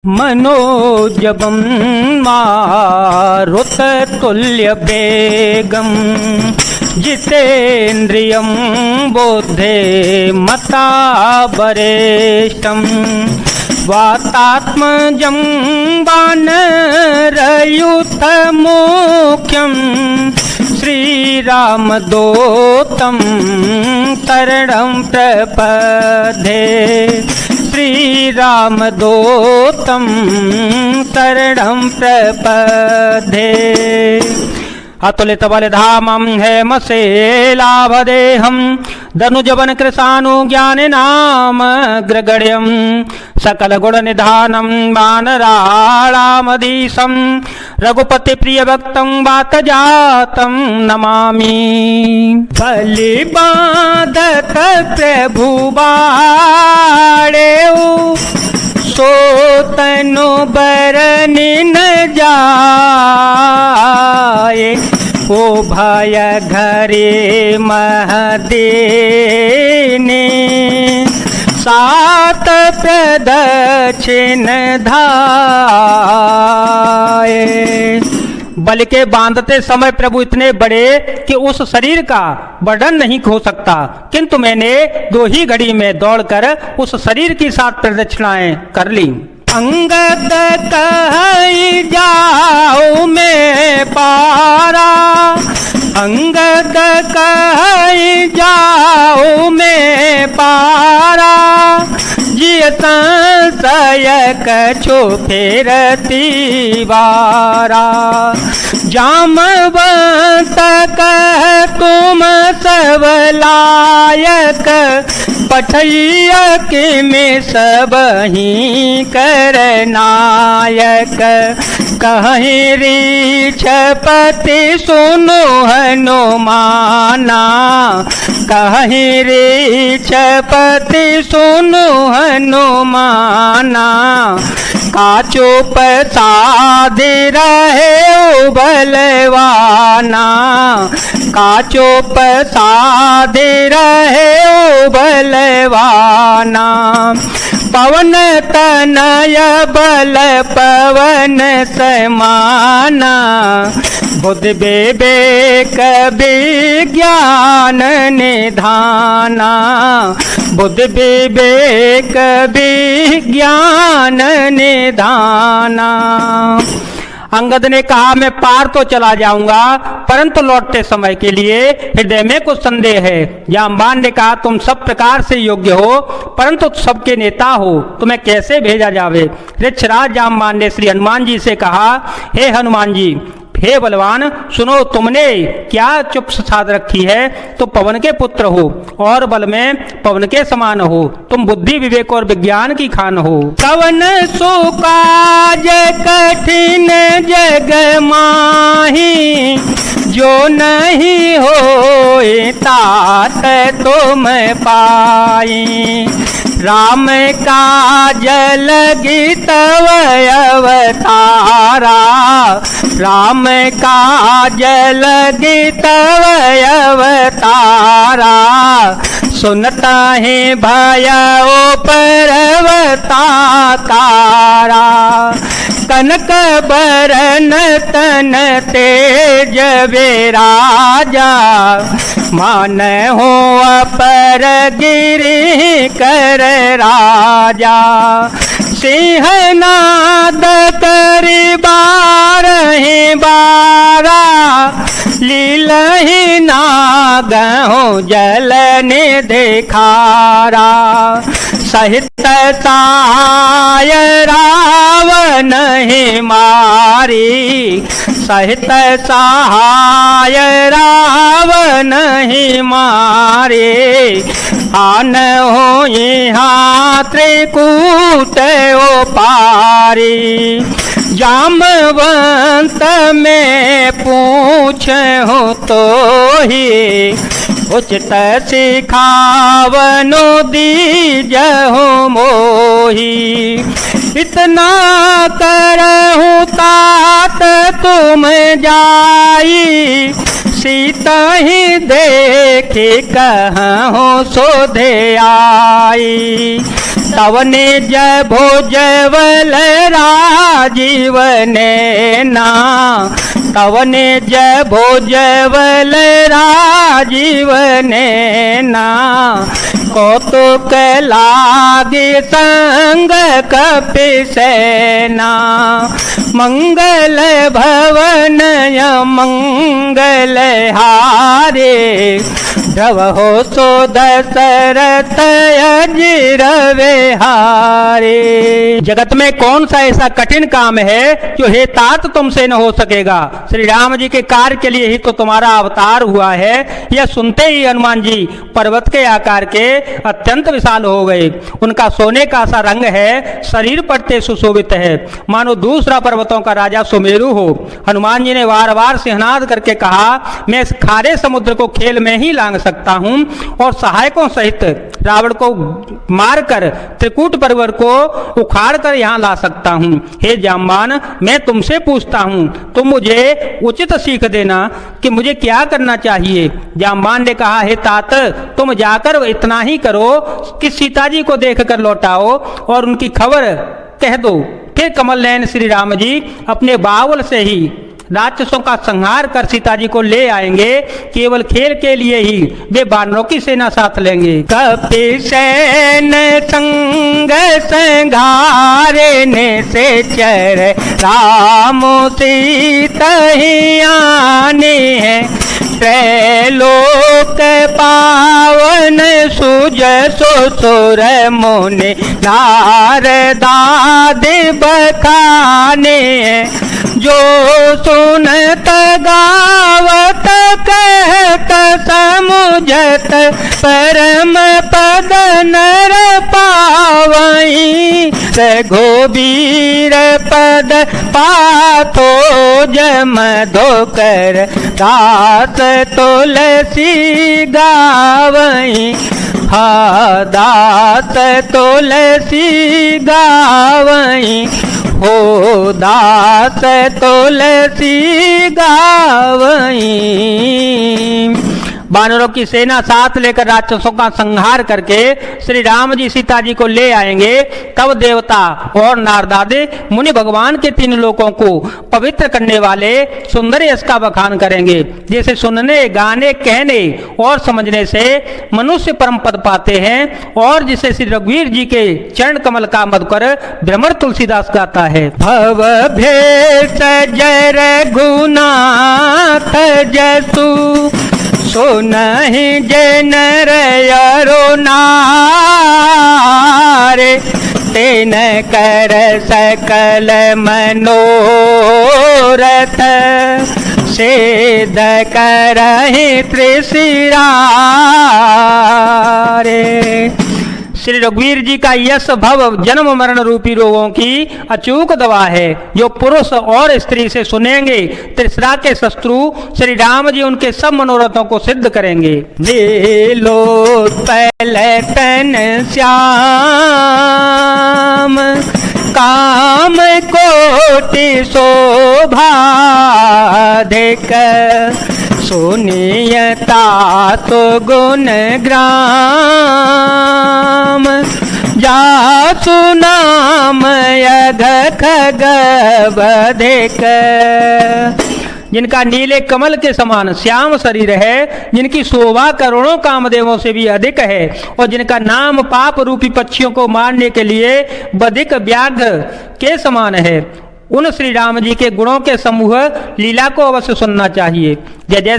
मनोजवं मारुततुल्यवेगं जितेन्द्रियं बोधे मतावरेष्टं वातात्मजं वानरयूथमुख्यं श्रीरामदूतं शरणं प्रपद्ये। श्रीरामदूतं शरणं प्रपद्ये। अतुलितबलधामं हेमशैलाभदेहं दनुजवन कृशानुज्ञानिनामग्रगण्यं सकलगुणनिधानं वानराणामधीशं रघुपतिप्रियभक्तं वातजातं नमामि। बलिबाधत प्रभुवाड़ेउ सो तनु बरनि न जाए। ओ भय घरे महदेने सात प्रदक्षिण धाये। बल के बांधते समय प्रभु इतने बड़े कि उस शरीर का वर्णन नहीं हो सकता, किंतु मैंने 2 ही घड़ी में दौड़कर उस शरीर की 7 प्रदक्षिणाएं कर ली। अंगद कहीं जाओ मैं पारा, अंगद कहीं जाओ मैं पारा। जियता सयक छो फेरती वारा। जामवंत कह तुम सब लायक, पठैया के में सब ही करनायक। कहीं रीछपति सुनो हनुमाना, कहीं रीछपति सुनो हनुमाना। काचो प्रसाद रहे बलवाना, काचो प्रसाद रहे बलवाना। पवन तनय बल पवन समाना, बुद्ध विवेक विज्ञान निधाना। बुद्ध विवेक विज्ञान निधाना। अंगद ने कहा, मैं पार तो चला जाऊंगा, परंतु लौटते समय के लिए हृदय में कुछ संदेह है। जामवान ने कहा, तुम सब प्रकार से योग्य हो, परंतु सबके नेता हो, तुम्हें कैसे भेजा जावे। ऋक्षराज जामवान ने श्री हनुमान जी से कहा, हे हनुमान जी, हे बलवान, सुनो, तुमने क्या चुप साध रखी है। तो पवन के पुत्र हो और बल में पवन के समान हो, तुम बुद्धि विवेक और विज्ञान की खान हो। कवन सो काज कठिन जग माही, जो नहीं हो तात तुम पाई। राम काज लगी तव अवतारा, राम काज लगी तव अवतारा। सुनता है भयो पर्वताकारा, कनक बरन तन तेज विराजा। मान हो अपर गिरि कर राजा। सिंहनाद करि बारहि बारा, लीलहि नागहु जल निधिखारा। सहित साय रावण ही मारी, सहित सहाय रावण ही मारे। आन हो यहाँ त्रिकूट ओ पारी। जामवंत में पूछो तो ही, उचित सिखावनो दीजहु मोही। इतना करहु तात तुम जाई, सीता ही देखे कहूँ सोधे आई, तवने जय भोजवल राजीव नैना, तवने जय भोजवल राजीव नैना, कौतुक लागे संग कपि सेना, मंगल भवन मंगल हारे, रवहो सो दशरथ अजिर विहारे। जगत में कौन सा ऐसा कठिन काम है जो हे तात तुमसे न हो सकेगा। श्री राम जी के कार्य के लिए ही तो तुम्हारा अवतार हुआ है। यह सुनते ही हनुमान जी पर्वत के आकार के अत्यंत विशाल हो गए। उनका सोने का सा रंग है, शरीर पटते सुशोभित है, मानो दूसरा पर्वतों का राजा सुमेरु हो। हनुमान जी ने बार बार सिंहनाद करके कहा, मैं इस खारे समुद्र को खेल में ही लांग सकता हूं और सहायकों सहित रावण को मारकर त्रिकूट पर्वत को उखाड़ कर यहां ला सकता हूं। हे जाम्बान, मैं तुमसे पूछता हूं, तुम मुझे उचित सीख देना कि मुझे क्या करना चाहिए। जाम्बान ने कहा, हे तात, तुम जाकर इतना ही करो कि सीता जी को देखकर लौटाओ और उनकी खबर कह दो। फिर कमल नयन श्री राम जी अपने बावल से ही राक्षसों का संहार कर सीता जी को ले आएंगे। केवल खेल के लिए ही वे वानरों की सेना साथ लेंगे। कपि सैन संग संघारे ने से चर राम सीता ही आने हैं, त्रैलोक पावन सुज सुर मुनि नारदादि बखाने, जो सुनत गावत कहत समुझत परम पद नर पावई, रघुबीर पद पाथो जम धोकर दास तुलसी गावई, हा दास तुलसी गावई, हो दास तुलसी गावई। वानरों की सेना साथ लेकर राक्षसों का संहार करके श्री राम जी सीता जी को ले आएंगे। तब देवता और नारदादि मुनि भगवान के तीन लोकों को पवित्र करने वाले सुंदर यश का बखान करेंगे। जैसे सुनने, गाने, कहने और समझने से मनुष्य परम पद पाते हैं, और जिसे श्री रघुवीर जी के चरण कमल का मधुकर भ्रमर तुलसीदास गाता है। भव भेष जय रघुनाथ जसु, सुनहि जय नर अरो नारे, तेन कर सकल मनोरथ, सिद्ध करहि त्रिशिरारे। श्री रघुवीर जी का यश भव जन्म मरण रूपी रोगों की अचूक दवा है। जो पुरुष और स्त्री से सुनेंगे, त्रिशरा के शत्रु श्री राम जी उनके सब मनोरथों को सिद्ध करेंगे। नीलो पलटन श्याम, काम कोटि शोभा देख, सुनियता तो गुण ग्राम, जासु नाम यघ खग बधिक। जिनका नीले कमल के समान श्याम शरीर है, जिनकी शोभा करोड़ों कामदेवों से भी अधिक है, और जिनका नाम पाप रूपी पक्षियों को मारने के लिए बधिक व्याघ्र के समान है, उन श्री राम जी के गुणों के समूह लीला को अवश्य सुनना चाहिए। जय जय